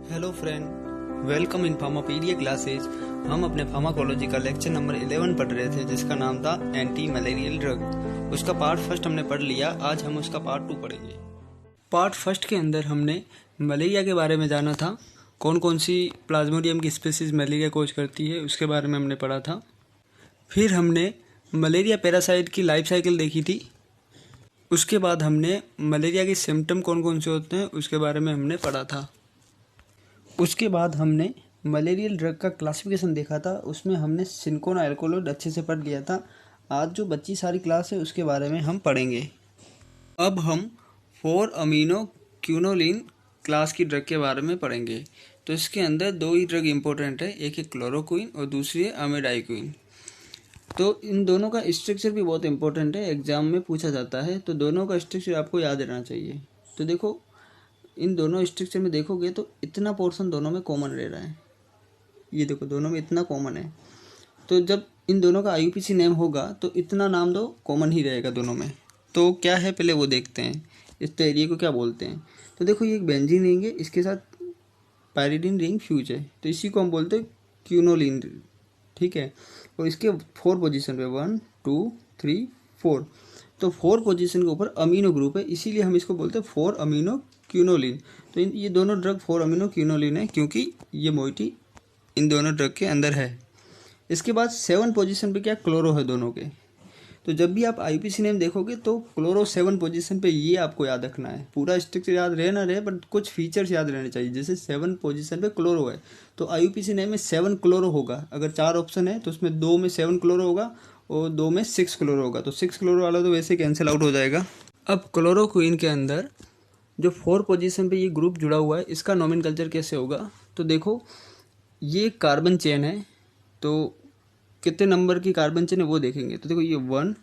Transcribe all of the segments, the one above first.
Hello friend, welcome in Pharmapedia classes. हम अपने pharmacology का लेक्चर नंबर 11 पढ़ रहे थे, जिसका नाम था एंटी मलेरियल ड्रग। उसका पार्ट फर्स्ट हमने पढ़ लिया। आज हम उसका पार्ट 2 पढ़ेंगे। पार्ट फर्स्ट के अंदर हमने मलेरिया के बारे में जाना था, कौन कौन सी प्लाज्मोडियम की स्पीसीज मलेरिया कोज करती है उसके बारे में हमने पढ़ा था। फिर हमने मलेरिया पैरासाइट की लाइफ साइकिल देखी थी। उसके बाद हमने मलेरिया के सिम्टम कौन कौन से होते हैं उसके बारे में हमने पढ़ा था। उसके बाद हमने मलेरियल ड्रग का क्लासिफिकेशन देखा था, उसमें हमने सिंकोना एल्कोलोइड अच्छे से पढ़ लिया था। आज जो बच्ची सारी क्लास है उसके बारे में हम पढ़ेंगे। अब हम 4 अमीनो क्यूनोलिन क्लास की ड्रग के बारे में पढ़ेंगे। तो इसके अंदर दो ही ड्रग इंपॉर्टेंट है, एक है क्लोरोक्विन और दूसरी है अमिडाइक्विन। तो इन दोनों का स्ट्रक्चर भी बहुत इंपॉर्टेंट है, एग्जाम में पूछा जाता है, तो दोनों का स्ट्रक्चर आपको याद रहना चाहिए। तो देखो, इन दोनों स्ट्रक्चर में देखोगे तो इतना पोर्शन दोनों में कॉमन रह रहा है। ये देखो, दोनों में इतना कॉमन है। तो जब इन दोनों का आईयूपीसी नेम होगा तो इतना नाम दो कॉमन ही रहेगा दोनों में। तो क्या है पहले वो देखते हैं, इस तो एरिया को क्या बोलते हैं। तो देखो, ये एक बेंजीन रिंग है, इसके साथ पायरिडीन रिंग फ्यूज है, तो इसी को हम बोलते हैं क्यूनोलिन। ठीक है। और इसके 4 पोजीशन पे 1 2 3 4, तो 4 पोजीशन के ऊपर अमीनो ग्रुप है, इसीलिए हम इसको बोलते हैं 4 अमीनो क्यूनोलिन। तो ये दोनों ड्रग 4 अमीनो क्यूनोलिन है, क्योंकि ये मोइटी इन दोनों ड्रग के अंदर है। इसके बाद 7 पोजीशन पे क्या क्लोरो है दोनों के। तो जब भी आप आईयूपीसी नेम देखोगे तो क्लोरो 7 पोजीशन पे, ये आपको याद रखना है। पूरा स्ट्रक्चर याद रहे ना रहे, बट कुछ फीचर्स याद रहने चाहिए। जैसे 7 पोजीशन पे क्लोरो है तो आईयूपीसी नेम में 7 क्लोरो होगा। अगर 4 ऑप्शन है तो उसमें 2 में 7 क्लोरो होगा और 2 में 6 क्लोरो होगा। तो 6 क्लोरो वाला तो वैसे कैंसिल आउट हो जाएगा। अब क्लोरोक्विन के अंदर जो 4 पोजीशन पे ये ग्रुप जुड़ा हुआ है, इसका नोमेनक्लेचर कैसे होगा। तो देखो, ये कार्बन चेन है, तो कितने नंबर की कार्बन चेन है वो देखेंगे। तो देखो, ये 1,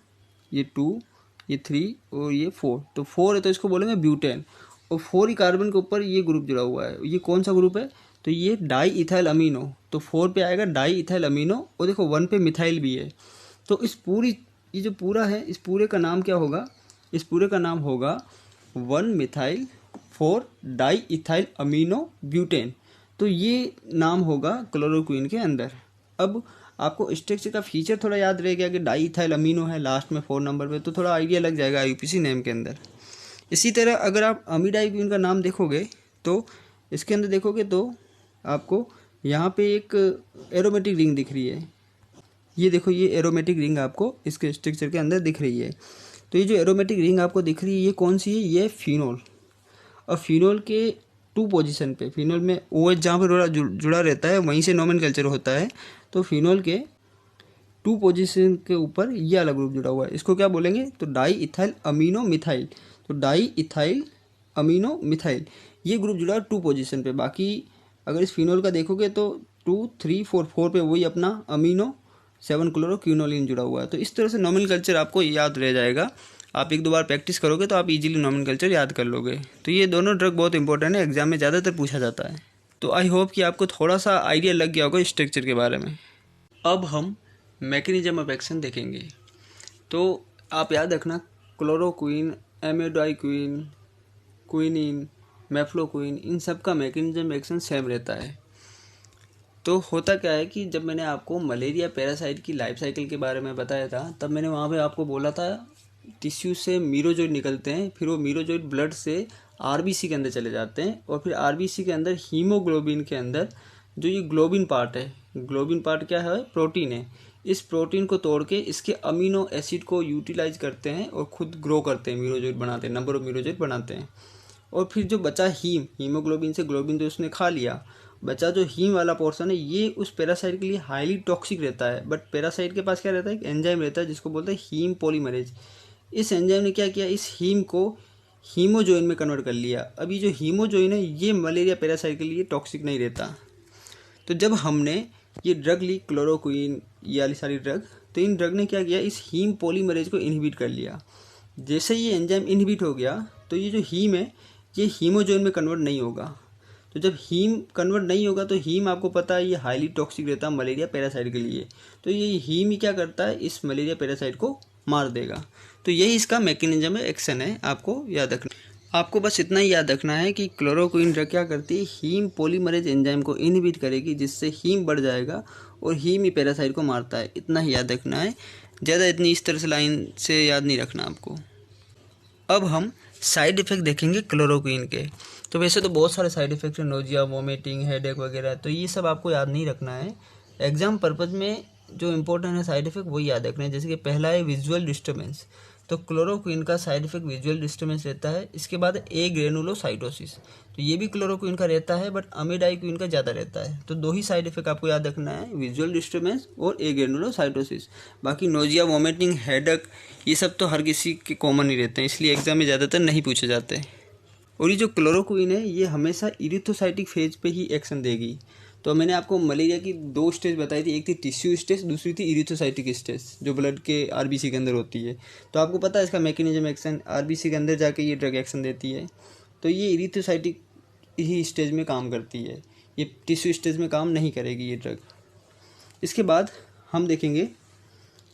ये 2, ये 3 और ये 4। तो 4 है तो इसको बोलेंगे ब्यूटेन। और 4 ही कार्बन के ऊपर ये ग्रुप जुड़ा हुआ है। ये कौन सा ग्रुप है, तो ये डाई इथाइल अमीनो। तो 4 पे आएगा डाई इथाइल अमीनो, और देखो 1 पे मिथाइल भी है। तो इस पूरी, ये जो पूरा है, इस पूरे का नाम क्या होगा, इस पूरे का नाम होगा 1 methyl 4 di ethyl amino butane. तो ये नाम होगा क्लोरोक्विन के अंदर। अब आपको स्ट्रक्चर का फीचर थोड़ा याद रह गया कि डाई इथाइल अमीनो है लास्ट में 4 नंबर पे, तो थोड़ा आइडिया लग जाएगा आईयूपीसी नेम के अंदर। इसी तरह अगर आप अमिडाइक्विन का नाम देखोगे तो इसके अंदर देखोगे तो आपको यहाँ पे एक एरोमेटिक रिंग दिख रही है। ये देखो, ये एरोमेटिक रिंग आपको इसके स्ट्रक्चर के अंदर दिख रही है। तो ये जो एरोमेटिक रिंग आपको दिख रही है, ये कौन सी है, ये फिनोल। और फिनोल के 2 पोजीशन पे, फिनोल में OH जहाँ पर जुड़ा रहता है वहीं से नोमेनक्लेचर होता है। तो फिनोल के 2 पोजीशन के ऊपर ये वाला ग्रुप जुड़ा हुआ है, इसको क्या बोलेंगे, तो डाई इथाइल अमीनो मिथाइल। तो डाई इथाइल अमीनो मिथाइल, ये ग्रुप जुड़ा है 2 पोजीशन पे। बाकी अगर इस फिनोल का देखोगे तो 2 3 4 4 पे वही अपना अमीनो 7 क्लोरो क्यूनोलिन जुड़ा हुआ है। तो इस तरह से नोमेनक्लेचर आपको याद रह जाएगा। आप 1-2 बार प्रैक्टिस करोगे तो आप इजीली नोमेनक्लेचर याद कर लोगे। तो ये दोनों ड्रग बहुत इंपॉर्टेंट है, एग्जाम में ज़्यादातर पूछा जाता है। तो आई होप कि आपको थोड़ा सा आइडिया लग गया होगा स्ट्रक्चर के बारे में। अब हम मैकेनिज्म ऑफ एक्शन देखेंगे। तो आप याद रखना, क्लोरोक्विन, एमिडाइक्विन, क्विनिन, मेफ्लोक्विन, इन सब का मैकेनिज्म एक्शन सेम रहता है। तो होता क्या है कि जब मैंने आपको मलेरिया पैरासाइट की लाइफ साइकिल के बारे में बताया था, तब मैंने वहाँ पे आपको बोला था टिश्यू से मीरोजोइड निकलते हैं, फिर वो मीरोजोइड ब्लड से आरबीसी के अंदर चले जाते हैं, और फिर आरबीसी के अंदर हीमोग्लोबिन के अंदर जो ये ग्लोबिन पार्ट है, ग्लोबिन पार्ट क्या है, प्रोटीन है। इस प्रोटीन को तोड़ के इसके अमीनो एसिड को यूटिलाइज करते हैं और खुद ग्रो करते हैं, मीरोजोइड बनाते हैं, नंबर ऑफ मीरोजोइड बनाते हैं। और फिर जो बचा हीमोग्लोबिन से ग्लोबिन तो उसने खा लिया, बचा जो हीम वाला पोर्शन है, ये उस पैरासाइट के लिए हाईली टॉक्सिक रहता है। बट पैरासाइट के पास क्या रहता है, एक एंजाइम रहता है जिसको बोलते हैं हीम पॉलीमरेज। इस एंजाइम ने क्या किया, इस हीम को हीमोजोइन में कन्वर्ट कर लिया। अभी जो हीमोजोइन है ये मलेरिया पैरासाइट के लिए टॉक्सिक नहीं रहता। तो जब हमने ये ड्रग ली, क्लोरोक्विन, ये वाली सारी ड्रग, तो इन ड्रग ने क्या किया, इस हीम पॉलीमरेज को इनहिबिट कर लिया। जैसे ये एंजाइम इनहिबिट हो गया तो ये जो हीम है ये हीमोजोइन में कन्वर्ट नहीं होगा। तो जब हीम कन्वर्ट नहीं होगा तो हीम आपको पता है ये हाईली टॉक्सिक रहता है मलेरिया पैरासाइट के लिए। तो ये हीम ही क्या करता है, इस मलेरिया पैरासाइट को मार देगा। तो यही इसका मैकेनिज्म एक्शन है, आपको याद रखना। आपको बस इतना ही याद रखना है कि क्लोरोक्वीन ड्रग क्या करती है, हीम पॉलीमरेज एंजाइम को इनहिबिट करेगी, जिससे हीम बढ़ जाएगा और हीम ही पैरासाइट को मारता है। इतना ही याद रखना है, ज़्यादा इतनी इस तरह से लाइन से याद नहीं रखना आपको। अब हम साइड इफ़ेक्ट देखेंगे क्लोरोक्वीन के। तो वैसे तो बहुत सारे साइड इफ़ेक्ट हैं, नोजिया, वोमिटिंग, हेडेक वगैरह, तो ये सब आपको याद नहीं रखना है। एग्जाम पर्पज़ में जो इंपॉर्टेंट है साइड इफ़ेक्ट वही याद रखना है। जैसे कि पहला है विजुअल डिस्टर्बेंस, तो क्लोरोक्वीन का साइड इफ़ेक्ट विजुअल डिस्टर्बेंस रहता है। इसके बाद ए ग्रेनुलोसाइटोसिस, तो ये भी क्लोरोक्वीन का रहता है, बट अमिडाइक्विन का ज़्यादा रहता है। तो दो ही साइड इफ़ेक्ट आपको याद रखना है, विजुअल डिस्टर्बेंस और ए ग्रेनुलोसाइटोसिस। बाकी नोजिया, वोमिटिंग, हेडेक ये सब तो हर किसी के कॉमन ही रहते हैं, इसलिए एग्जाम में ज़्यादातर नहीं पूछे जाते। और ये जो क्लोरोक्वीन है ये हमेशा इरिथ्रोसाइटिक फेज पे ही एक्शन देगी। तो मैंने आपको मलेरिया की दो स्टेज बताई थी, एक थी टिश्यू स्टेज, दूसरी थी इरिथ्रोसाइटिक स्टेज, जो ब्लड के आरबीसी के अंदर होती है। तो आपको पता है इसका मैकेनिज्म एक्शन, आरबीसी के अंदर जाके ये ड्रग एक्शन देती है। तो ये इरिथ्रोसाइटिक ही स्टेज में काम करती है, ये टिश्यू स्टेज में काम नहीं करेगी ये ड्रग। इसके बाद हम देखेंगे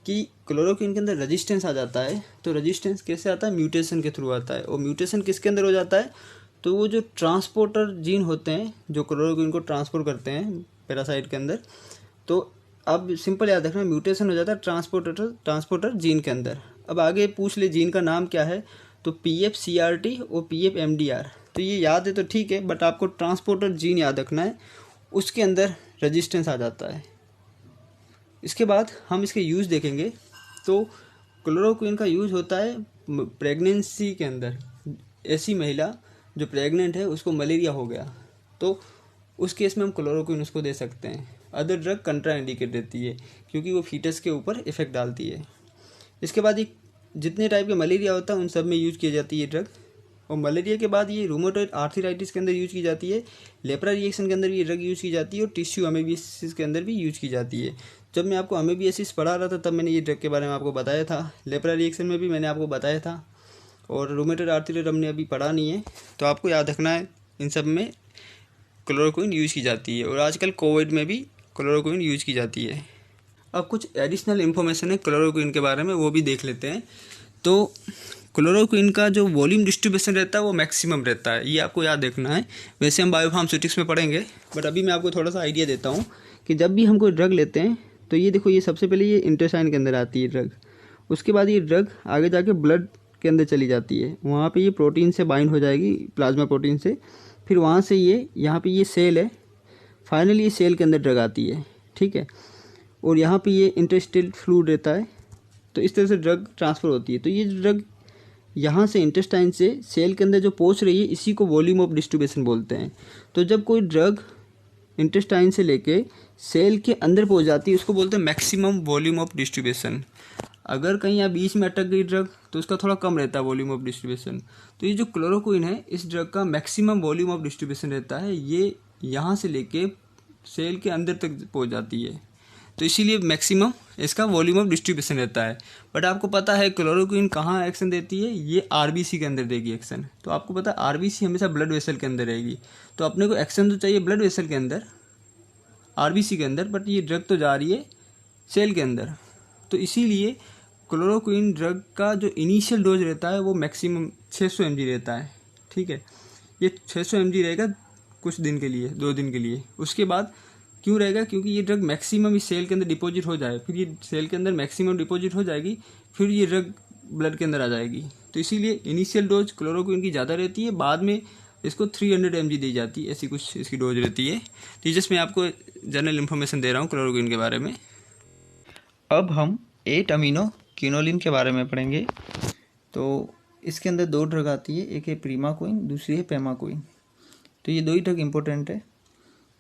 कि क्लोरोक्वीन के अंदर रेजिस्टेंस आ जाता है। तो रेजिस्टेंस कैसे आता है, म्यूटेशन के थ्रू आता है। और म्यूटेशन किसके अंदर हो जाता है, तो वो जो ट्रांसपोर्टर जीन होते हैं जो क्लोरोक्वीन को ट्रांसपोर्ट करते हैं पैरासाइट के अंदर, तो अब सिंपल याद रखना, म्यूटेशन हो जाता है ट्रांसपोर्टर जीन के अंदर। अब आगे पूछ ले जीन का नाम क्या है, तो PFCRT और PFMDR। तो ये याद है तो ठीक है, बट आपको ट्रांसपोर्टर जीन याद रखना है, उसके अंदर रेजिस्टेंस आ जाता है। इसके बाद हम इसके यूज़ देखेंगे। तो क्लोरोक्वीन का यूज़ होता है प्रेगनेंसी के अंदर। ऐसी महिला जो प्रेग्नेंट है उसको मलेरिया हो गया, तो उस केस में हम क्लोरोक्वीन उसको दे सकते हैं। अदर ड्रग कंट्रा इंडिकेट रहती है, क्योंकि वो फीटस के ऊपर इफेक्ट डालती है। इसके बाद ये जितने टाइप के मलेरिया होता है उन सब में यूज की जाती है ये ड्रग। और मलेरिया के बाद ये रूमेटॉइड आर्थराइटिस के अंदर यूज की जाती है, लेप्रा रिएक्शन के अंदर भी ये ड्रग यूज की जाती है, और टिश्यू अमेबियासिस के अंदर भी यूज की जाती है। जब मैं आपको अमेबियासिस पढ़ा रहा था तब मैंने ये ड्रग के बारे में आपको बताया था, लेप्रा रिएक्शन में भी मैंने आपको बताया था, और रूमेटॉइड आर्थराइटिस हमने अभी पढ़ा नहीं है। तो आपको याद रखना है इन सब में क्लोरोक्वीन यूज की जाती है, और आजकल कोविड में भी क्लोरोक्वीन यूज की जाती है। अब कुछ एडिशनल इन्फॉर्मेशन है क्लोरोक्वीन के बारे में, वो भी देख लेते हैं। तो क्लोरोक्वीन का जो वॉल्यूम डिस्ट्रीब्यूशन रहता है वो मैक्सिमम रहता है, ये आपको याद रखना है। वैसे हम बायोफार्मास्यूटिक्स में पढ़ेंगे, बट अभी मैं आपको थोड़ा सा आइडिया देता हूँ कि जब भी हम कोई ड्रग लेते हैं तो ये देखो, ये सबसे पहले ये इंटेस्टाइन के अंदर आती है ड्रग। उसके बाद ये ड्रग आगे जाके ब्लड के अंदर चली जाती है, वहाँ पे ये प्रोटीन से बाइंड हो जाएगी, प्लाज्मा प्रोटीन से। फिर वहाँ से ये यहाँ पे ये सेल है, फाइनली ये सेल के अंदर ड्रग आती है, ठीक है। और यहाँ पे ये इंटेस्टाइनल फ्लूइड रहता है, तो इस तरह से ड्रग ट्रांसफ़र होती है। तो ये ड्रग यहाँ से इंटेस्टाइन से सेल के अंदर जो पहुँच रही है, इसी को वॉल्यूम ऑफ डिस्ट्रीब्यूशन बोलते हैं। तो जब कोई ड्रग इंटेस्टाइन से लेके सेल के अंदर पहुँच जाती है उसको बोलते हैं मैक्सिमम वॉल्यूम ऑफ डिस्ट्रीब्यूशन। अगर कहीं यहाँ बीच में अटक गई ड्रग तो उसका थोड़ा कम रहता है वॉल्यूम ऑफ डिस्ट्रीब्यूशन। तो ये जो क्लोरोक्वीन है इस ड्रग का मैक्सिमम वॉल्यूम ऑफ डिस्ट्रीब्यूशन रहता है, ये यहाँ से लेके सेल के अंदर तक पहुँच जाती है, तो इसीलिए मैक्सिमम इसका वॉल्यूम ऑफ डिस्ट्रीब्यूशन रहता है। बट आपको पता है क्लोरोक्वीन कहाँ एक्शन देती है, ये आरबीसी के अंदर देगी एक्शन। तो आपको पता है आरबीसी हमेशा ब्लड वेसल के अंदर रहेगी, तो अपने को एक्शन तो चाहिए ब्लड वेसल के अंदर, आरबीसी के अंदर, बट ये ड्रग तो जा रही है सेल के अंदर। तो इसीलिए क्लोरोक्वीन ड्रग का जो इनिशियल डोज रहता है वो मैक्सिमम 600 mg रहता है, ठीक है। ये 600 mg रहेगा कुछ दिन के लिए, 2 दिन के लिए। उसके बाद क्यों रहेगा, क्योंकि ये ड्रग मैक्सिमम इस सेल के अंदर डिपॉजिट हो जाए, फिर ये सेल के अंदर मैक्सिमम डिपॉजिट हो जाएगी, फिर ये ड्रग ब्लड के अंदर आ जाएगी। तो इसीलिए इनिशियल डोज क्लोरोक्वीन की ज़्यादा रहती है, बाद में इसको 300 mg दी जाती है, ऐसी कुछ इसकी डोज रहती है। तो जस्ट मैं आपको जनरल इन्फॉर्मेशन दे रहा हूँ क्लोरोक्वीन के बारे में। अब हम 8 अमीनो क्विनोलिन के बारे में पढ़ेंगे। तो इसके अंदर 2 ड्रग आती है, एक है प्रीमाक्विन, दूसरी है पेमाक्विन। तो ये 2 ही ड्रग इंपॉर्टेंट है।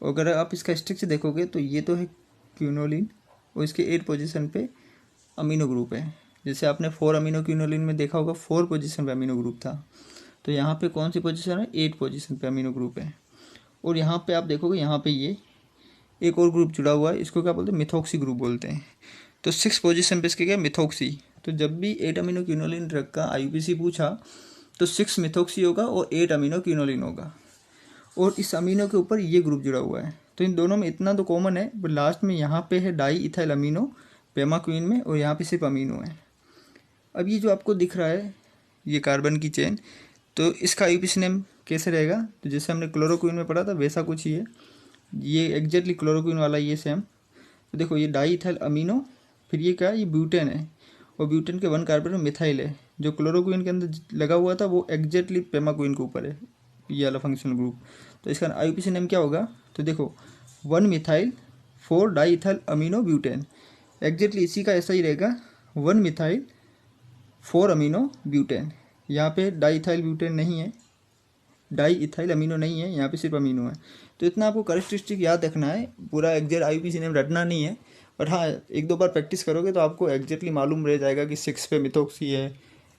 अगर आप इसका स्ट्रक्चर देखोगे तो ये तो है क्विनोलिन, और इसके 8 पोजीशन पे अमीनो ग्रुप है। जैसे आपने 4 अमीनो क्विनोलिन में देखा होगा 4 पोजीशन पे अमीनो ग्रुप था, तो यहाँ पे कौन सी पोजीशन है, 8 पोजीशन पे अमीनो ग्रुप है। और यहाँ पे आप देखोगे यहाँ पे ये एक और ग्रुप जुड़ा हुआ है, इसको क्या बोलते हैं, मिथॉक्सी ग्रुप बोलते हैं। तो 6 पोजीशन पे इसके क्या, मिथॉक्सी। तो जब भी 8 अमीनो क्विनोलिन ड्रग का IUPAC पूछा तो 6 मिथॉक्सी होगा और 8 अमीनो क्विनोलिन होगा, और इस अमीनो के ऊपर ये ग्रुप जुड़ा हुआ है। तो इन दोनों में इतना तो कॉमन है, बट लास्ट में यहाँ पे है डाई इथाइल अमीनो पेमाक्विन में, और यहाँ पे सिर्फ अमीनो है। अब ये जो आपको दिख रहा है ये कार्बन की चेन, तो इसका आईयूपीएसी नेम कैसे रहेगा, तो जैसे हमने क्लोरोक्वीन में पढ़ा था वैसा कुछ ही है, ये एग्जैक्टली क्लोरोक्वीन वाला ये सेम। तो देखो ये डाईइथाइल अमीनो, फिर ये क्या है, ये ब्यूटेन है, और ब्यूटेन के 1 कार्बन में मिथाइल है। जो क्लोरोक्वीन के अंदर लगा हुआ था वो एग्जैक्टली पेमाक्वीन के ऊपर है, ये वाला फंक्शनल ग्रुप। तो इसका आईयूपीएसी नेम क्या होगा, तो देखो 1 methyl 4 diethyl amino butane, exactly इसी का ऐसा ही रहेगा, 1 मिथाइल 4 अमीनो ब्यूटेन। यहाँ पे डाईइथाइल ब्यूटेन नहीं है, डाईइथाइल अमीनो नहीं है, यहाँ पे सिर्फ अमीनो है। तो इतना आपको कैरेक्टरिस्टिक याद रखना है, पूरा एग्जैक्ट आईयूपीएसी नेम रटना नहीं है, बट हाँ 1-2 बार प्रैक्टिस करोगे तो आपको एग्जैक्टली मालूम रह जाएगा कि 6 पे मिथोक्सी है,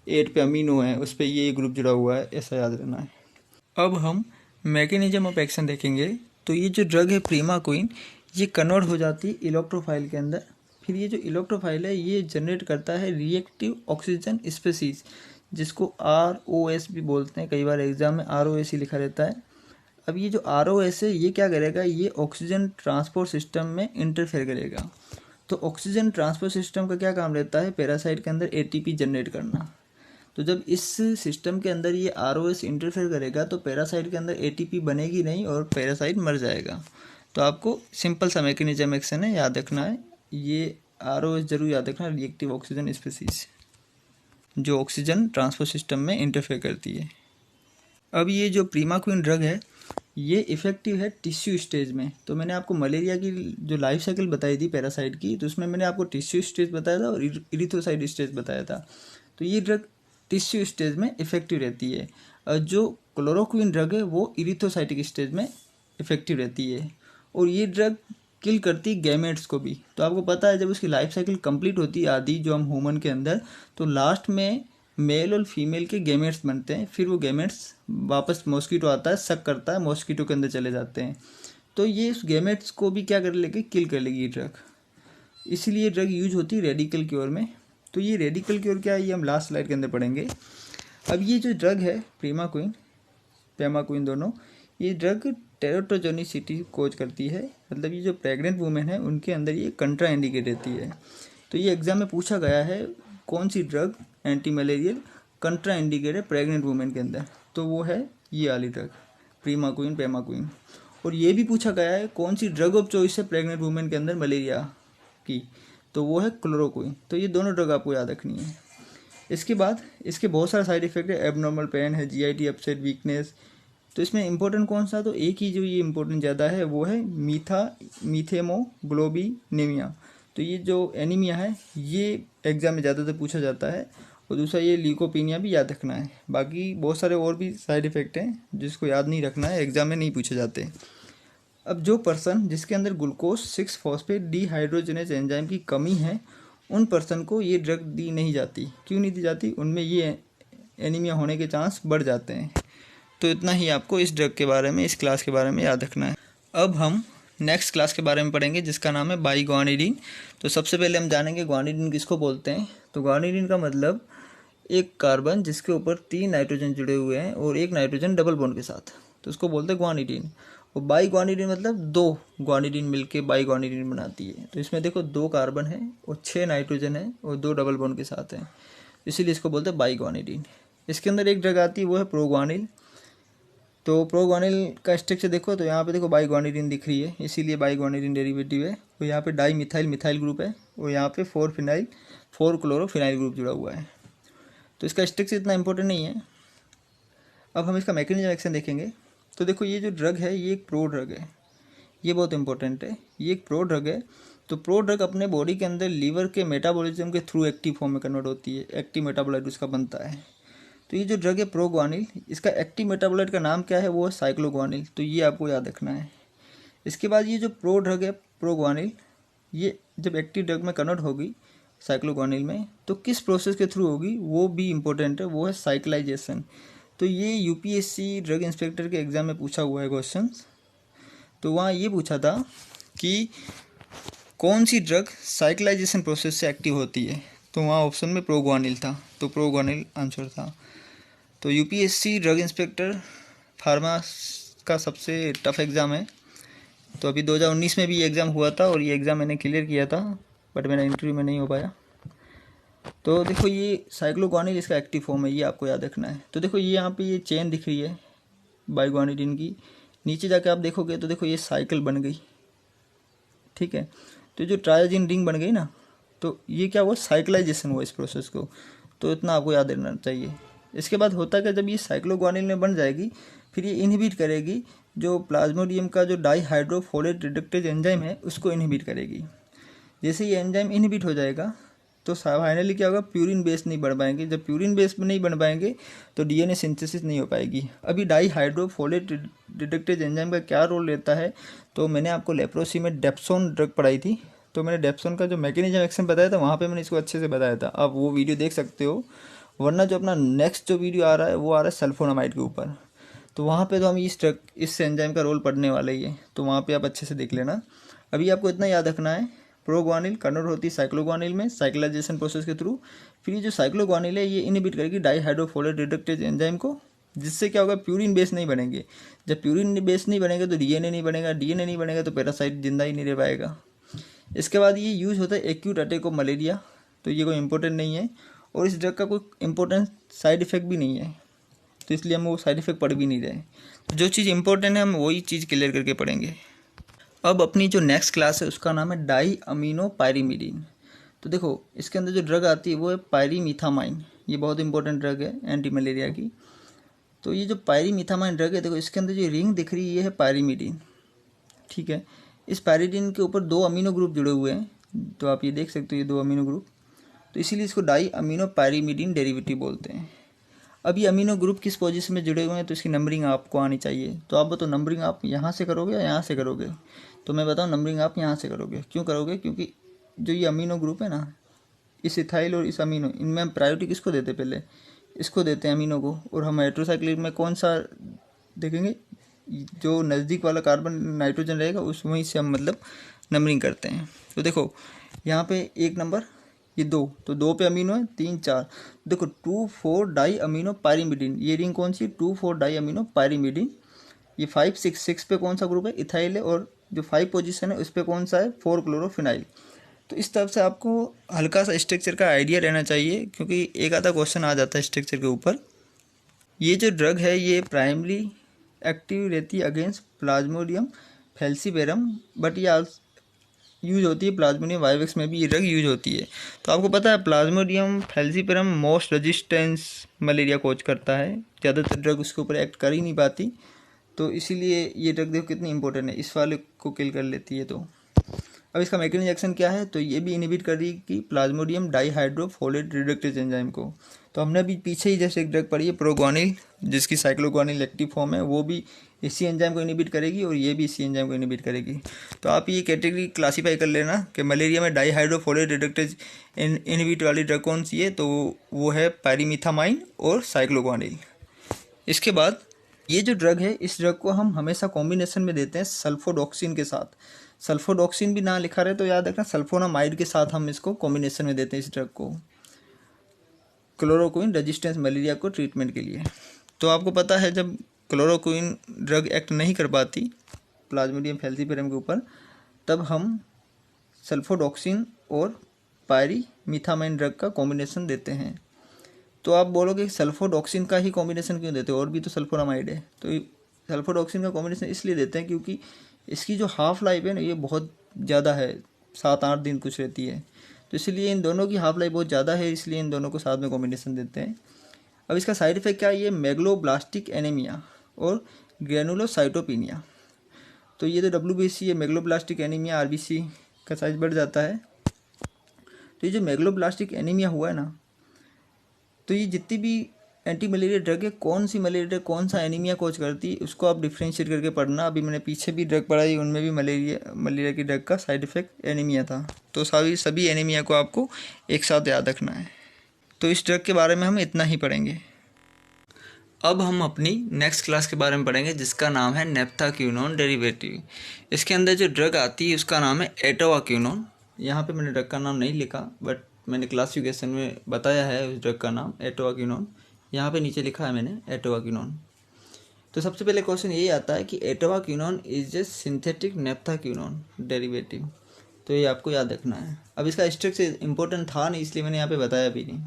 8 पे अमीनो है, उस पर ये ग्रुप जुड़ा हुआ है, ऐसा याद रहना है। अब हम मैकेनिज्म ऑफ एक्शन देखेंगे। तो ये जो ड्रग है प्रीमाक्वीन, ये कन्वर्ट हो जाती है इलेक्ट्रोफाइल के अंदर। फिर ये जो इलेक्ट्रोफाइल है ये जनरेट करता है रिएक्टिव ऑक्सीजन स्पीसीज, जिसको ROS भी बोलते हैं, कई बार एग्जाम में ROS ही लिखा रहता है। अब ये जो ROS है ये क्या करेगा, ये ऑक्सीजन ट्रांसपोर्ट सिस्टम में इंटरफेयर करेगा। तो ऑक्सीजन ट्रांसपोर्ट सिस्टम का क्या काम रहता है, पैरासाइट के अंदर ATP जनरेट करना। तो जब इस सिस्टम के अंदर ये ROS इंटरफेयर करेगा तो पैरासाइट के अंदर ATP बनेगी नहीं और पैरासाइट मर जाएगा। तो आपको सिंपल सा मैकेनिज्म एक्शन है, याद रखना है, ये ROS जरूर याद रखना, रिएक्टिव ऑक्सीजन स्पीसीज, जो ऑक्सीजन ट्रांसपोर्ट सिस्टम में इंटरफेयर करती है। अब ये जो प्रीमाक्वीन ड्रग है ये इफेक्टिव है टिश्यू स्टेज में। तो मैंने आपको मलेरिया की जो लाइफ साइकिल बताई थी पैरासाइट की, तो उसमें मैंने आपको टिश्यू स्टेज बताया था और इरिथ्रोसाइट स्टेज बताया था। तो ये ड्रग टिश्यू स्टेज में इफेक्टिव रहती है, और जो क्लोरोक्वीन ड्रग है वो इरिथ्रोसाइटिक स्टेज में इफेक्टिव रहती है, और ये ड्रग किल करती गैमेट्स को भी। तो आपको पता है जब उसकी लाइफ साइकिल कंप्लीट होती है आदि जो हम ह्यूमन के अंदर, तो लास्ट में मेल और फीमेल के गैमेट्स बनते हैं, फिर वो गैमेट्स वापस मॉस्किटो आता है, सक करता है, मॉस्किटो के अंदर चले जाते हैं। तो ये उस गैमेट्स को भी क्या कर लेगी, किल कर लेगी ये ड्रग। इसीलिए ड्रग यूज होती है रेडिकल क्योर में। तो ये रेडिकल क्योर क्या है ये हम लास्ट स्लाइड के अंदर पढ़ेंगे। अब ये जो ड्रग है प्रीमाक्वीन पेमाक्वीन दोनों, ये ड्रग टेराटोजेनिसिटी कोज करती है, मतलब ये जो प्रेग्नेंट वुमेन है उनके अंदर ये कंट्रा इंडिकेट रहती है। तो ये एग्जाम में पूछा गया है कौन सी ड्रग एंटी मलेरियल कंट्रा इंडिकेट है प्रेग्नेंट वुमेन के अंदर, तो वो है ये वाली ड्रग प्रीमाक्वीन पेमाक्वीन। और ये भी पूछा गया है कौन सी ड्रग ऑफ चॉइस है प्रेग्नेंट वुमेन के अंदर मलेरिया की, तो वो है क्लोरोक्वीन। तो ये दोनों ड्रग आपको याद रखनी है। इसके बाद इसके बहुत सारे साइड इफेक्ट है, एबनॉर्मल पेन है, GIT अपसेट, वीकनेस। तो इसमें इंपॉर्टेंट कौन सा, तो एक ही जो ये इंपॉर्टेंट ज़्यादा है वो है मीथेमोग्लोबिनेमिया। तो ये जो एनीमिया है ये एग्जाम में ज़्यादातर पूछा जाता है, और दूसरा ये ल्यूकोपीनिया भी याद रखना है। बाकी बहुत सारे और भी साइड इफेक्ट हैं जिसको याद नहीं रखना है, एग्जाम में नहीं पूछे जाते। अब जो पर्सन जिसके अंदर ग्लूकोज 6 फॉस्फेट डिहाइड्रोजनेज एंजाइम की कमी है उन पर्सन को ये ड्रग दी नहीं जाती। क्यों नहीं दी जाती, उनमें ये एनीमिया होने के चांस बढ़ जाते हैं। तो इतना ही आपको इस ड्रग के बारे में, इस क्लास के बारे में याद रखना है। अब हम नेक्स्ट क्लास के बारे में पढ़ेंगे जिसका नाम है बाइग्वानिडीन। तो सबसे पहले हम जानेंगे ग्वानिडीन किसको बोलते हैं। तो ग्वानिडीन का मतलब एक कार्बन जिसके ऊपर 3 नाइट्रोजन जुड़े हुए हैं और एक नाइट्रोजन डबल बॉन्ड के साथ, तो उसको बोलते हैं ग्वानिडीन। और बाइग्वानिडीन मतलब 2 ग्वानिडीन मिलके बाइग्वानिडीन बनाती है। तो इसमें देखो 2 कार्बन है और 6 नाइट्रोजन है और 2 डबल बॉन्ड के साथ हैं, इसीलिए इसको बोलते हैं बाइग्वानिडीन। इसके अंदर एक ड्रग आती है वो है प्रोग्वानिल। तो प्रोग्वानिल का स्ट्रक्चर देखो, तो यहाँ पे देखो बाइग्वानिडीन दिख रही है, इसीलिए बाइग्वानिडीन डेरिवेटिव है। और यहाँ पे डाई मिथाइल मिथाइल ग्रुप है, और यहाँ पे 4 क्लोरोफिनाइल ग्रुप जुड़ा हुआ है। तो इसका स्ट्रक्चर इतना इंपॉर्टेंट नहीं है। अब हम इसका मैकेनिज्म एक्शन देखेंगे। तो देखो ये जो ड्रग है ये एक प्रो ड्रग है, ये बहुत इंपॉर्टेंट है, ये एक प्रो ड्रग है। तो प्रो ड्रग अपने बॉडी के अंदर लीवर के मेटाबॉलिज्म के थ्रू एक्टिव फॉर्म में कन्वर्ट होती है, एक्टिव मेटाबोलाइट उसका बनता है। तो ये जो ड्रग है प्रोग्वानिल, इसका एक्टिव मेटाबोलाइट का नाम क्या है, वो है साइक्लोग्वानिल। तो ये आपको याद रखना है। इसके बाद ये जो प्रो ड्रग है प्रोग्वानिल, ये जब एक्टिव ड्रग में कन्वर्ट होगी साइक्लोग्वानिल में, तो किस प्रोसेस के थ्रू होगी वो भी इंपॉर्टेंट है, वो है साइक्लाइजेशन। तो ये UPSC ड्रग इंस्पेक्टर के एग्जाम में पूछा हुआ है क्वेश्चन। तो वहाँ ये पूछा था कि कौन सी ड्रग साइक्लाइजेशन प्रोसेस से एक्टिव होती है, तो वहाँ ऑप्शन में प्रोग्वानिल था, तो प्रोग्वानिल आंसर था। तो UPSC ड्रग इंस्पेक्टर फार्मा का सबसे टफ एग्ज़ाम है। तो अभी 2019 में भी ये एग्ज़ाम हुआ था और ये एग्ज़ाम मैंने क्लियर किया था, बट मेरा इंटरव्यू में नहीं हो पाया। तो देखो ये साइक्लोग्वानिल इसका एक्टिव फॉर्म है, ये आपको याद रखना है। तो देखो ये यहाँ पे ये चेन दिख रही है बाइग्वानिडिन की, नीचे जाके आप देखोगे तो देखो ये साइकिल बन गई, ठीक है। तो जो ट्रायोजिन रिंग बन गई ना, तो ये क्या हुआ, साइक्लाइजेशन हुआ इस प्रोसेस को, तो इतना आपको याद रहना चाहिए। इसके बाद होता क्या, जब ये साइक्लोग्वानिल में बन जाएगी फिर ये इनहिबिट करेगी जो प्लाज्मोडियम का जो डाईहाइड्रोफोलेट रिडक्टेज एंजाइम है उसको इनहिबिट करेगी। जैसे ये एंजाइम इनहिबिट हो जाएगा तो फाइनली क्या होगा, प्यूरिन बेस नहीं बन पाएंगे। जब प्यूरिन बेस नहीं बन पाएंगे तो डीएनए सिंथेसिस नहीं हो पाएगी। अभी डाईहाइड्रोफोलेट रिडक्टेज एंजाइम का क्या रोल रहता है, तो मैंने आपको लेप्रोसी में डेप्सोन ड्रग पढ़ाई थी, तो मैंने डेप्सोन का जो मैकेनिज्म एक्शन बताया था वहाँ पे मैंने इसको अच्छे से बताया था, आप वो वीडियो देख सकते हो। वरना जो अपना नेक्स्ट जो वीडियो आ रहा है वो आ रहा है सल्फोनामाइड के ऊपर, तो वहाँ पे तो हम इस एंजाइम का रोल पढ़ने वाले ही है, तो वहाँ पे आप अच्छे से देख लेना। अभी आपको इतना याद रखना है, प्रोग्वानिल कन्वर्ट होती है साइक्लोग्वानिल में साइक्लाइजेशन प्रोसेस के थ्रू। फिर ये जो साइक्लोग्वानिल है ये इनहिबिट करेगी डाईहाइड्रोफोलेट रिडक्टेज एंजाइम को, जिससे क्या होगा, प्यूरिन बेस नहीं बनेंगे। जब प्यूरिन बेस नहीं बनेगा तो डीएनए नहीं बनेगा, डीएनए नहीं बनेगा तो पैरासाइट जिंदा ही नहीं रह पाएगा। इसके बाद ये यूज होता है एक्यूट अटैक ऑफ मलेरिया, तो ये कोई इंपॉर्टेंट नहीं है और इस ड्रग का कोई इंपॉर्टेंट साइड इफेक्ट भी नहीं है, तो इसलिए हम वो साइड इफेक्ट पढ़ भी नहीं रहे। तो जो चीज़ इंपॉर्टेंट है हम वही चीज़ क्लियर करके पढ़ेंगे। अब अपनी जो नेक्स्ट क्लास है उसका नाम है डाई अमीनो पायरीमिडीन। तो देखो इसके अंदर जो ड्रग आती है वो है पायरीमिथामाइन, ये बहुत इंपॉर्टेंट ड्रग है एंटी मलेरिया की। तो ये जो पायरीमिथामाइन ड्रग है, देखो इसके अंदर जो रिंग दिख रही है ये है पायरीमिडीन, ठीक है। इस पायरीमिडीन के ऊपर 2 अमीनो ग्रुप जुड़े हुए हैं, तो आप ये देख सकते हो ये 2 अमीनो ग्रुप, तो इसीलिए इसको डाई अमीनो पायरीमिडीन डेरिवेटिव बोलते हैं। अब ये अमीनो ग्रुप किस पोजीशन में जुड़े हुए हैं, तो इसकी नंबरिंग आपको आनी चाहिए। तो आप बताओ नंबरिंग आप यहाँ से करोगे या यहाँ से करोगे, तो मैं बताऊँ नंबरिंग आप यहाँ से करोगे। क्यों करोगे, क्योंकि जो ये अमीनो ग्रुप है ना, इस इथाइल और इस अमीनो, इनमें हम प्रायोरिटी किसको देते हैं, पहले इसको देते हैं अमीनो को, और हम हेट्रोसाइक्लिक में कौन सा देखेंगे, जो नज़दीक वाला कार्बन नाइट्रोजन रहेगा उस वहीं से हम मतलब नंबरिंग करते हैं। तो देखो यहाँ पे 1 नंबर, ये 2, तो 2 पे अमीनो है, 3 4, देखो 2,4 डाई अमीनो पायरीमिडीन, ये रिंग कौन सी, 2,4 डाई अमीनो पायरीमिडीन। ये 5 6 पे कौन सा ग्रुप है, इथाइल है, और जो 5 पोजीशन है उस पर कौन सा है, 4 क्लोरोफिनाइल। तो इस तरफ से आपको हल्का सा स्ट्रक्चर का आइडिया रहना चाहिए, क्योंकि एक आधा क्वेश्चन आ जाता है स्ट्रक्चर के ऊपर। ये जो ड्रग है ये प्राइमरी एक्टिव रहती है अगेंस्ट प्लाज्मोडियम फैल्सीपेरम, बट ये यूज होती है प्लाज्मोडियम वाइवेक्स में भी ये ड्रग यूज होती है। तो आपको पता है plasmodium falciparum most resistance malaria cause करता है, ज़्यादातर ड्रग उसके ऊपर एक्ट कर ही नहीं पाती, तो इसीलिए ये ड्रग देखो कितनी इंपॉर्टेंट है, इस वाले को किल कर लेती है। तो अब इसका मैकेनिज्म एक्शन क्या है, तो ये भी इनहिबिट कर रही है कि प्लाज्मोडियम डाईहाइड्रोफोलेट रिडक्टेज एंजाइम को। तो हमने अभी पीछे ही जैसे एक ड्रग पढ़ी है प्रोग्वानिल, जिसकी साइक्लोग्वानिल एक्टिव फॉर्म है, वो भी इसी एंजाइम को इनहिबिट करेगी और ये भी इसी एंजाइम को इनहिबिट करेगी। तो आप ये कैटेगरी क्लासीफाई कर लेना कि मलेरिया में डाईहाइड्रोफोलेट रिडक्टेज इनहिबिट वाली ड्रग कौन सी है, तो वो है पायरीमिथामाइन और साइक्लोग्वानिल। इसके बाद ये जो ड्रग है इस ड्रग को हम हमेशा कॉम्बिनेशन में देते हैं सल्फोडॉक्सिन के साथ। सल्फोडॉक्सिन भी ना लिखा रहे तो याद रखना सल्फोनामाइड के साथ हम इसको कॉम्बिनेशन में देते हैं इस ड्रग को, क्लोरोक्विन रेजिस्टेंस मलेरिया को ट्रीटमेंट के लिए। तो आपको पता है जब क्लोरोक्विन ड्रग एक्ट नहीं कर पाती प्लाज्मोडियम फैल्सीपेरम के ऊपर, तब हम सल्फोडॉक्सिन और पायरीमिथामाइन ड्रग का कॉम्बिनेशन देते हैं। तो आप बोलोगे सल्फोडॉक्सिन का ही कॉम्बिनेशन क्यों देते हो, और भी तो सल्फोनामाइड है। तो सल्फोडॉक्सिन का कॉम्बिनेशन इसलिए देते हैं क्योंकि इसकी जो हाफ लाइफ है ना ये बहुत ज़्यादा है, 7-8 दिन कुछ रहती है, तो इसलिए इन दोनों की हाफ लाइफ बहुत ज़्यादा है, इसलिए इन दोनों को साथ में कॉम्बिनेशन देते हैं। अब इसका साइड इफेक्ट क्या है, ये मेगलोब्लास्टिक एनीमिया और ग्रेनुलोसाइटोपिनिया। तो ये तो WBC है, मेगलोब्लास्टिक एनीमिया, RBC का साइज बढ़ जाता है। तो ये जो मेगलोब्लास्टिक एनीमिया हुआ है ना, तो ये जितनी भी एंटी मलेरिया ड्रग है, कौन सी मलेरिया ड्रग कौन सा एनीमिया कोज करती है उसको आप डिफ्रेंशिएट करके पढ़ना। अभी मैंने पीछे भी ड्रग पढ़ाई, उनमें भी मलेरिया की ड्रग का साइड इफेक्ट एनीमिया था। तो सभी एनीमिया को आपको एक साथ याद रखना है। तो इस ड्रग के बारे में हम इतना ही पढ़ेंगे। अब हम अपनी नेक्स्ट क्लास के बारे में पढ़ेंगे जिसका नाम है नेफ्थाक्विनोन डेरिवेटिव। इसके अंदर जो ड्रग आती है उसका नाम है एटोवाक्विनोन। यहाँ पे मैंने ड्रग का नाम नहीं लिखा, बट मैंने क्लासिफिकेशन में बताया है उस ड्रग का नाम एटोवाक्विनोन, यहाँ पे नीचे लिखा है मैंने एटोवाक्विनोन। तो सबसे पहले क्वेश्चन यही आता है कि एटोवाक्विनोन इज ए सिंथेटिक नेफ्थाक्विनोन डेरिवेटिव। तो ये आपको याद रखना है। अब इसका स्ट्रक्चर इंपॉर्टेंट था नहीं, इसलिए मैंने यहाँ पे बताया भी नहीं।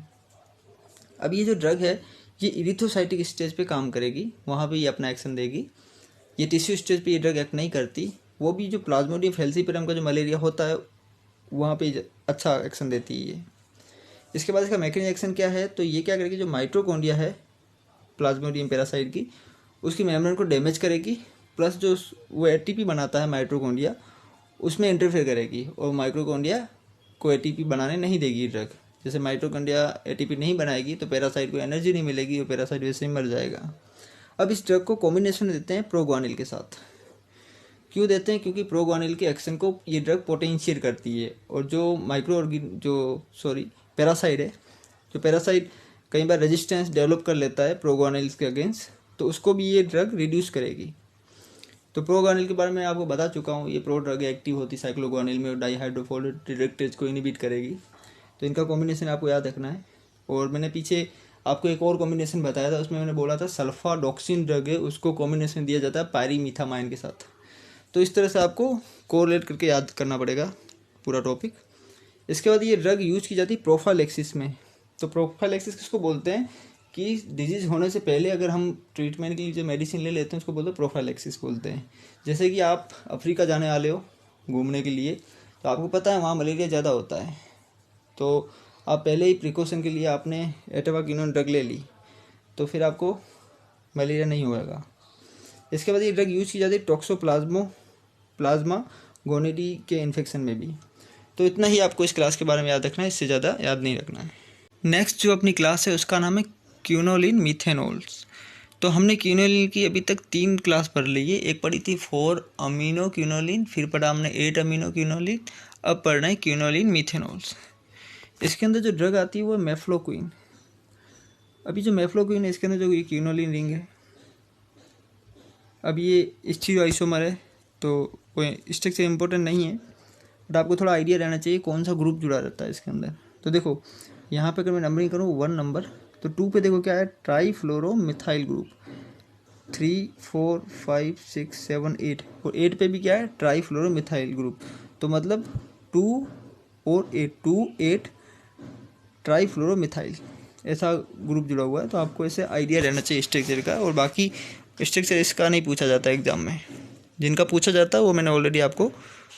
अब ये जो ड्रग है ये इरिथ्रोसाइटिक स्टेज पे काम करेगी, वहाँ पे ये अपना एक्शन देगी। ये टिश्यू स्टेज पे ये ड्रग एक्ट नहीं करती, वो भी जो प्लाज्मोडियम फैल्सीपेरम का जो मलेरिया होता है वहाँ पे अच्छा एक्शन देती है ये। इसके बाद इसका मैकेनिज्म एक्शन क्या है, तो ये क्या करेगी, जो माइटोकॉन्ड्रिया है प्लाज्मोडियम पैरासाइट की, उसकी मेम्ब्रेन को डैमेज करेगी, प्लस जो वो एटीपी बनाता है माइटोकॉन्ड्रिया उसमें इंटरफेयर करेगी और माइटोकॉन्ड्रिया को एटीपी बनाने नहीं देगी ड्रग। जैसे माइटोकॉन्ड्रिया एटीपी नहीं बनाएगी तो पैरासाइट को एनर्जी नहीं मिलेगी और पैरासाइट वैसे ही मर जाएगा। अब इस ड्रग को कॉम्बिनेशन देते हैं प्रोग्वानिल के साथ। क्यों देते हैं, क्योंकि प्रोग्वानिल के एक्शन को ये ड्रग पोटेंशिएट करती है और जो पैरासाइट है, जो पैरासाइट कई बार रेजिस्टेंस डेवलप कर लेता है प्रोग्वानिल्स के अगेंस्ट, तो उसको भी ये ड्रग रिड्यूस करेगी। तो प्रोग्वानिल के बारे में आपको बता चुका हूँ, ये प्रो ड्रग एक्टिव होती साइक्लोग्वानिल में और डाईहाइड्रोफोलेट रिडक्टेज को इनहिबिट करेगी। तो इनका कॉम्बिनेशन आपको याद रखना है। और मैंने पीछे आपको एक और कॉम्बिनेशन बताया था, उसमें मैंने बोला था सल्फाडॉक्सिन ड्रग है, उसको कॉम्बिनेशन दिया जाता है पायरीमीथामाइन के साथ। तो इस तरह से आपको कोरिलेट करके याद करना पड़ेगा पूरा टॉपिक। इसके बाद ये ड्रग यूज की जाती है प्रोफाइलैक्सिस में। तो प्रोफाइलैक्सिस किसको बोलते हैं कि डिजीज़ होने से पहले अगर हम ट्रीटमेंट के लिए जो मेडिसिन ले लेते हैं उसको बोलते हैं प्रोफाइलैक्सिस बोलते हैं। जैसे कि आप अफ्रीका जाने वाले हो घूमने के लिए, तो आपको पता है वहाँ मलेरिया ज़्यादा होता है, तो आप पहले ही प्रिकॉशन के लिए आपने एटावाकिनोन ड्रग ले ली, तो फिर आपको मलेरिया नहीं होगा। इसके बाद ये ड्रग यूज की जाती है टॉक्सोप्लाज्मा गोनिडी के इन्फेक्शन में भी। तो इतना ही आपको इस क्लास के बारे में याद रखना है, इससे ज़्यादा याद नहीं रखना है। नेक्स्ट जो अपनी क्लास है उसका नाम है क्यूनोलिन मीथेनोल्स। तो हमने क्यूनोलिन की अभी तक 3 क्लास पढ़ ली है। एक पढ़ी थी 4 अमीनो क्यूनोलिन, फिर पढ़ा हमने 8 अमीनो क्यूनोलिन, अब पढ़ना है क्यूनोलिन मीथेनोल्स। इसके अंदर जो ड्रग आती है वो मेफ्लोक्विन। अभी जो मेफ्लोक्विन है इसके अंदर जो ये क्यूनोलिन रिंग है, अब ये स्टीरियोआइसोमर है तो कोई स्ट्रक्चर इंपॉर्टेंट नहीं है, बट आपको थोड़ा आइडिया रहना चाहिए कौन सा ग्रुप जुड़ा रहता है इसके अंदर। तो देखो यहाँ पे अगर मैं नंबरिंग करूँ 1 नंबर, तो 2 पे देखो क्या है, ट्राईफ्लोरोमिथाइल ग्रुप, 3 4 5 6 7 8, और 8 पे भी क्या है, ट्राईफ्लोरोमिथाइल ग्रुप। तो मतलब 2 और 8 ट्राईफ्लोरोमिथाइल ऐसा ग्रुप जुड़ा हुआ है। तो आपको ऐसे आइडिया रहना चाहिए स्ट्रक्चर का, और बाकी स्ट्रक्चर इसका नहीं पूछा जाता एग्जाम में, जिनका पूछा जाता है वो मैंने ऑलरेडी आपको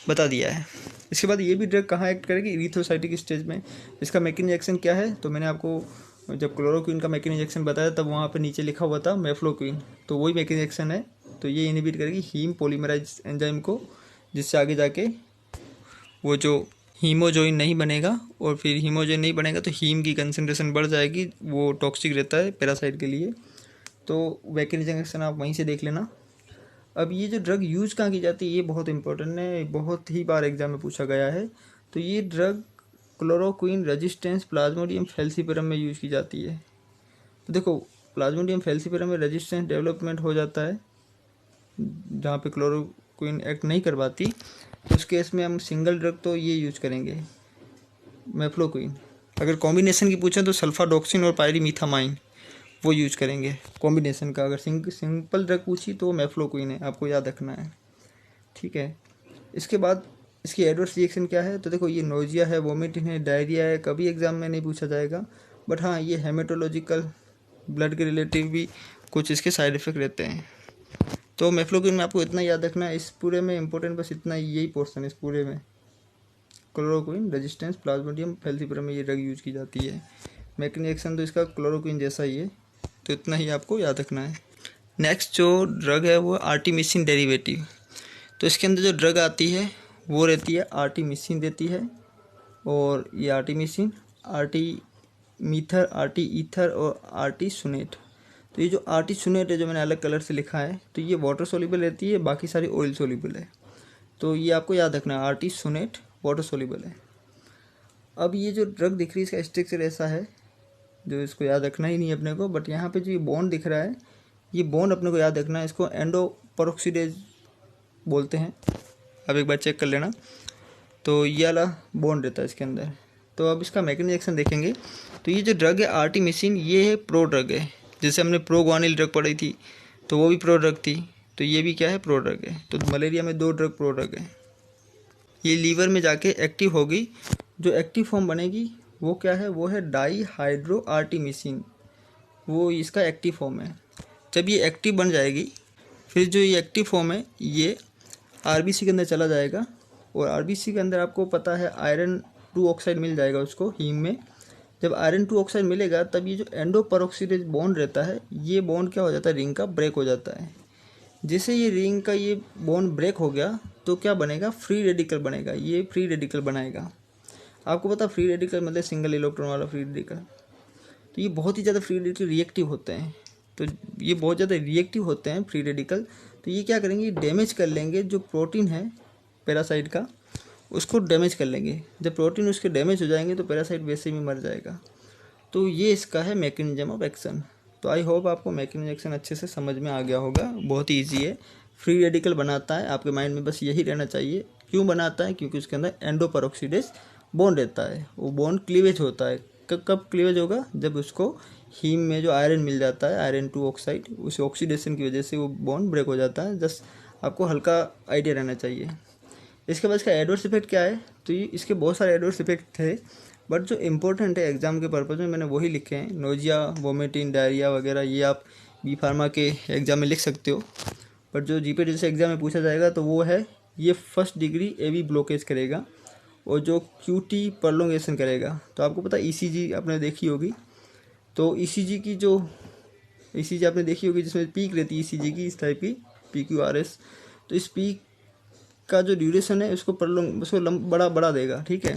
बता दिया है। इसके बाद ये भी ड्रग कहाँ एक्ट करेगी, इरिथ्रोसाइटिक स्टेज में। इसका मैकेनिज्म एक्शन क्या है, तो मैंने आपको जब क्लोरोक्विन का मैकेनिज्म एक्शन बताया तब वहाँ पे नीचे लिखा हुआ था मेफ्लोक्विन, तो वही मैकेनिज्म एक्शन है। तो ये इनहिबिट करेगी हीम पॉलीमराइज एंजाइम को, जिससे आगे जाके वो जो हीमोजोइन नहीं बनेगा, और फिर हीमोजोइन नहीं बनेगा तो हीम की कंसनट्रेशन बढ़ जाएगी, वो टॉक्सिक रहता है पैरासाइट के लिए। तो मैकेनिज्म एक्शन आप वहीं से देख लेना। अब ये जो ड्रग यूज कहाँ की जाती है ये बहुत इंपॉर्टेंट है, बहुत ही बार एग्जाम में पूछा गया है। तो ये drug chloroquine resistance Plasmodium falciparum में यूज की जाती है। तो देखो प्लाज्मोडियम फैल्सीपेरम में रेजिस्टेंस डेवलपमेंट हो जाता है जहाँ पे क्लोरोक्विन एक्ट नहीं कर पाती, तो उस केस में हम सिंगल ड्रग तो ये यूज करेंगे मेफ्लोक्विन। अगर कॉम्बिनेशन की पूछें तो सल्फाडॉक्सिन और पायरीमीथामाइन वो यूज करेंगे कॉम्बिनेशन का। अगर सिंपल ड्रग पूछी तो मेफ्लोक्विन है, आपको याद रखना है, ठीक है। इसके बाद इसकी एडवर्स रिएक्शन क्या है, तो देखो ये नोजिया है, वोमिटिंग है, डायरिया है, कभी एग्जाम में नहीं पूछा जाएगा, बट हाँ ये हेमेटोलॉजिकल ब्लड के रिलेटिव भी कुछ इसके साइड इफेक्ट रहते हैं। तो मेफ्लोक्विन में आपको इतना याद रखना है, इस पूरे में इंपॉर्टेंट बस इतना यही पोर्सन है इस पूरे में। क्लोरोक्विन रेजिस्टेंस प्लाज्मोडियम फैल्सीपेरम में ये ड्रग यूज की जाती है। मैकेनिज्म एक्शन तो इसका क्लोरोक्विन जैसा ही है, तो इतना ही आपको याद रखना है। नेक्स्ट जो ड्रग है वो आर्टिमिसिन डेरिवेटिव। तो इसके अंदर जो ड्रग आती है वो रहती है आर्टिमिसिन देती है, और ये आर्टिमिसिन आर्टिमीथर, आर्टीईथर और आर्टिसुनेट। तो ये जो आर्टिसुनेट है जो मैंने अलग कलर से लिखा है, तो ये वाटर सोल्यूबल रहती है, बाकी सारी ऑयल सोल्यूबल है। तो ये आपको याद रखना है, आर्टिसुनेट वाटर सोल्यूबल है। अब ये जो ड्रग दिख रही है इसका स्ट्रक्चर ऐसा है जो इसको याद रखना ही नहीं अपने को, बट यहाँ पे जो ये बॉन्ड दिख रहा है ये बॉन्ड अपने को याद रखना है, इसको एंडोपेरोक्सिडेज बोलते हैं। अब एक बार चेक कर लेना, तो ये वाला बॉन्ड रहता है इसके अंदर। तो अब इसका मैकेनिज्म एक्शन देखेंगे। तो ये जो ड्रग है आर्टिमिसिन, ये है प्रो ड्रग है। जैसे हमने प्रोग्वानिल ड्रग पढ़ी थी तो वो भी प्रो ड्रग थी, तो ये भी क्या है, प्रो ड्रग है। तो मलेरिया में 2 ड्रग प्रो ड्रग है। ये लीवर में जाके एक्टिव होगी। जो एक्टिव फॉर्म बनेगी वो क्या है, वो है डाईहाइड्रो आर्टिमिसिन, वो इसका एक्टिव फॉर्म है। जब ये एक्टिव बन जाएगी फिर जो ये एक्टिव फॉर्म है ये आरबीसी के अंदर चला जाएगा, और आरबीसी के अंदर आपको पता है आयरन 2 ऑक्साइड मिल जाएगा उसको हीम में। जब आयरन 2 ऑक्साइड मिलेगा तब ये जो एंडो पेरोक्सिडेज बॉन्ड रहता है, ये बॉन्ड क्या हो जाता है, रिंग का ब्रेक हो जाता है। जैसे ये रिंग का ये बॉन्ड ब्रेक हो गया तो क्या बनेगा, फ्री रेडिकल बनेगा, ये फ्री रेडिकल बनाएगा। आपको पता फ्री रेडिकल मतलब सिंगल इलेक्ट्रॉन वाला फ्री रेडिकल, तो ये बहुत ही ज़्यादा फ्री रेडिकल रिएक्टिव होते हैं। तो ये बहुत ज़्यादा रिएक्टिव होते हैं फ्री रेडिकल, तो ये क्या करेंगे, डैमेज कर लेंगे जो प्रोटीन है पैरासाइट का, उसको डैमेज कर लेंगे। जब प्रोटीन उसके डैमेज हो जाएंगे तो पैरासाइट वैसे ही मर जाएगा। तो ये इसका है मैकेनिज्म ऑफ एक्शन। तो आई होप आपको मैकेनिज्म एक्शन अच्छे से समझ में आ गया होगा, बहुत ही ईजी है। फ्री रेडिकल बनाता है, आपके माइंड में बस यही रहना चाहिए। क्यों बनाता है, क्योंकि उसके अंदर एंडो पेरोक्सिडेज बॉन्ड रहता है, वो बॉन्ड क्लीवेज होता है। कब क्लीवेज होगा, जब उसको हीम में जो आयरन मिल जाता है, आयरन 2 ऑक्साइड, उस ऑक्सीडेशन की वजह से वो बॉन्ड ब्रेक हो जाता है। जस्ट आपको हल्का आइडिया रहना चाहिए। इसके बाद इसका एडवर्स इफेक्ट क्या है, तो ये इसके बहुत सारे एडवर्स इफेक्ट थे, बट जो इम्पोर्टेंट है एग्जाम के पर्पज़ में मैंने वही लिखे हैं। नोजिया, वोमिटिंग, डायरिया वगैरह ये आप बी फार्मा के एग्ज़ाम में लिख सकते हो। बट जो जीपी जैसे एग्ज़ाम में पूछा जाएगा तो वो है ये फर्स्ट डिग्री एवी ब्लॉकेज करेगा, और जो क्यूटी प्रलोंगेशन करेगा। तो आपको पता ईसीजी आपने देखी होगी, तो ईसीजी की जो ईसीजी आपने देखी होगी जिसमें पीक रहती है ईसीजी की, इस टाइप की PQRS। तो इस पीक का जो ड्यूरेशन है उसको बड़ा देगा, ठीक है।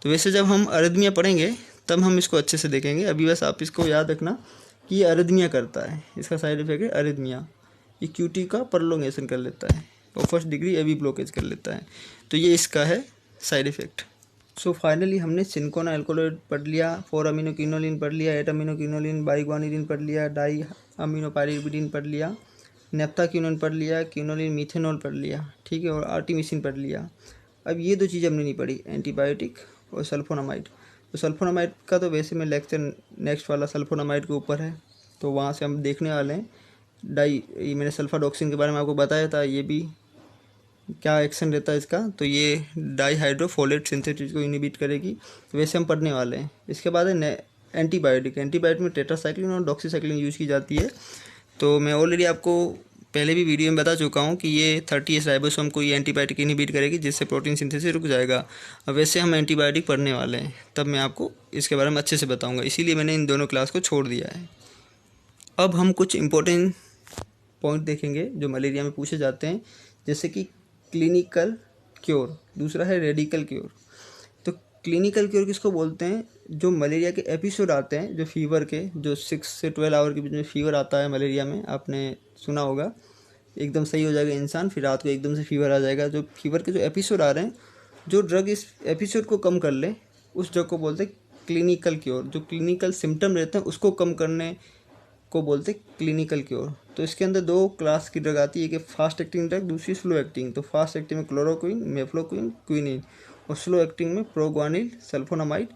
तो वैसे जब हम अरिदमिया पढ़ेंगे तब हम इसको अच्छे से देखेंगे। अभी बस आप इसको याद रखना कि ये अरिदमिया करता है, इसका साइड इफेक्ट है अरिदमिया। ये क्यूटी का प्रलोंगेशन कर लेता है और फर्स्ट डिग्री एवी ब्लॉकेज कर लेता है। तो ये इसका है साइड इफेक्ट। सो फाइनली हमने सिंकोना एल्कोलॉइड पढ़ लिया, 4-अमीनोक्विनोलिन पढ़ लिया, 8-अमीनोक्विनोलिन, बाइग्वानिलीन पढ़ लिया, डाई-अमीनोपाइरिमिडीन पढ़ लिया, नेप्थाक्विनोन पढ़ लिया, क्विनोलिन मीथेनॉल पढ़ लिया, ठीक है, और आर्टिमिसिन पढ़ लिया। अब ये 2 चीज़ हमने नहीं पढ़ी, एंटीबायोटिक और सल्फोनामाइड। तो सल्फोनामाइड का तो वैसे में लेक्चर नेक्स्ट वाला सल्फोनामाइड के ऊपर है, तो वहाँ से हम देखने वाले हैं। ये मैंने सल्फाडॉक्सिन के बारे में आपको बताया था, ये भी क्या एक्शन रहता है इसका, तो ये डाईहाइड्रोफोलेट सिंथेसिस को इनहिबिट करेगी, तो वैसे हम पढ़ने वाले हैं। इसके बाद है एंटीबायोटिक। एंटीबायोटिक में टेट्रासाइक्लिन और डॉक्सीसाइक्लिन यूज़ की जाती है। तो मैं ऑलरेडी आपको पहले भी वीडियो में बता चुका हूँ कि ये 30S राइबोसोम को ये एंटीबायोटिक इनहिबिट करेगी, जिससे प्रोटीन सिंथेसिस रुक जाएगा। अब वैसे हम एंटीबायोटिक पढ़ने वाले हैं, तब मैं आपको इसके बारे में अच्छे से बताऊँगा, इसीलिए मैंने इन दोनों क्लास को छोड़ दिया है। अब हम कुछ इंपॉर्टेंट पॉइंट देखेंगे जो मलेरिया में पूछे जाते हैं, जैसे कि क्लिनिकल क्योर, दूसरा है रेडिकल क्योर। तो क्लिनिकल क्योर किसको बोलते हैं, जो मलेरिया के एपिसोड आते हैं, जो फीवर के, जो 6 से 12 आवर के बीच में फीवर आता है मलेरिया में, आपने सुना होगा, एकदम सही हो जाएगा इंसान, फिर रात को एकदम से फीवर आ जाएगा। जो फीवर के जो एपिसोड आ रहे हैं, जो ड्रग इस एपिसोड को कम कर ले, उस ड्रग को बोलते हैं क्लिनिकल क्योर। जो क्लिनिकल सिम्टम रहते हैं उसको कम करने को बोलते क्लिनिकल क्योर। तो इसके अंदर 2 क्लास की ड्रग आती है, कि फास्ट एक्टिंग ड्रग, दूसरी स्लो एक्टिंग। तो फास्ट एक्टिंग में क्लोरोक्विन, मेफ्लोक्विन, क्विनिन, और स्लो एक्टिंग में प्रोग्वानिल, सल्फोनामाइड,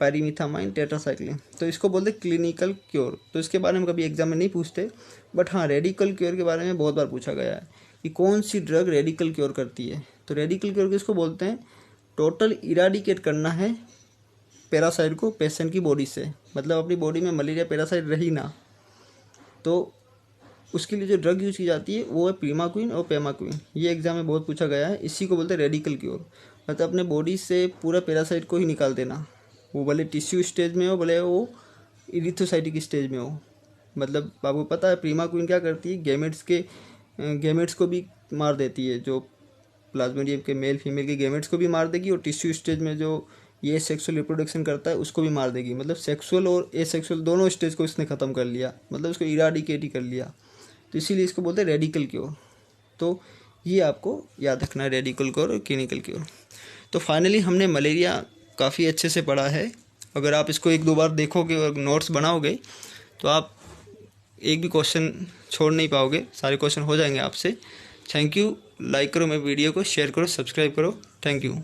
पायरीमिथामाइन, टेट्रासाइक्लिन। तो इसको बोलते क्लिनिकल क्योर। तो इसके बारे में कभी एग्जाम में नहीं पूछते, बट हाँ रेडिकल क्योर के बारे में बहुत बार पूछा गया है कि कौन सी ड्रग रेडिकल क्योर करती है। तो रेडिकल क्योर किसको बोलते हैं, टोटल इराडिकेट करना है पैरासाइट को पेशेंट की बॉडी से, मतलब अपनी बॉडी में मलेरिया पैरासाइट रही ना, तो उसके लिए जो ड्रग यूज़ की जाती है वो है प्रीमाक्विन और पेमाक्विन। ये एग्जाम में बहुत पूछा गया है। इसी को बोलते हैं रेडिकल क्योर, मतलब अपने बॉडी से पूरा पैरासाइट को ही निकाल देना, वो भले टिश्यू स्टेज में हो, भले वो इरिथ्रोसाइटिक स्टेज में हो। मतलब आपको पता है प्रीमाक्विन क्या करती है, गैमेट्स को भी मार देती है, जो प्लाज्मोडियम के मेल फीमेल के गैमेट्स को भी मार देगी, और टिश्यू स्टेज में जो ये सेक्सुअल रिप्रोडक्शन करता है उसको भी मार देगी। मतलब सेक्सुअल और एसेक्सुअल दोनों स्टेज को इसने ख़त्म कर लिया, मतलब उसको इराडिकेट ही कर लिया। तो इसीलिए इसको बोलते हैं रेडिकल क्योर। तो ये आपको याद रखना है, रेडिकल क्योर और क्लिनिकल क्योर। तो फाइनली हमने मलेरिया काफ़ी अच्छे से पढ़ा है। अगर आप इसको 1-2 बार देखोगे और नोट्स बनाओगे तो आप एक भी क्वेश्चन छोड़ नहीं पाओगे, सारे क्वेश्चन हो जाएंगे आपसे। Thank you. लाइक करो मेरे वीडियो को, शेयर करो, सब्सक्राइब करो। Thank you.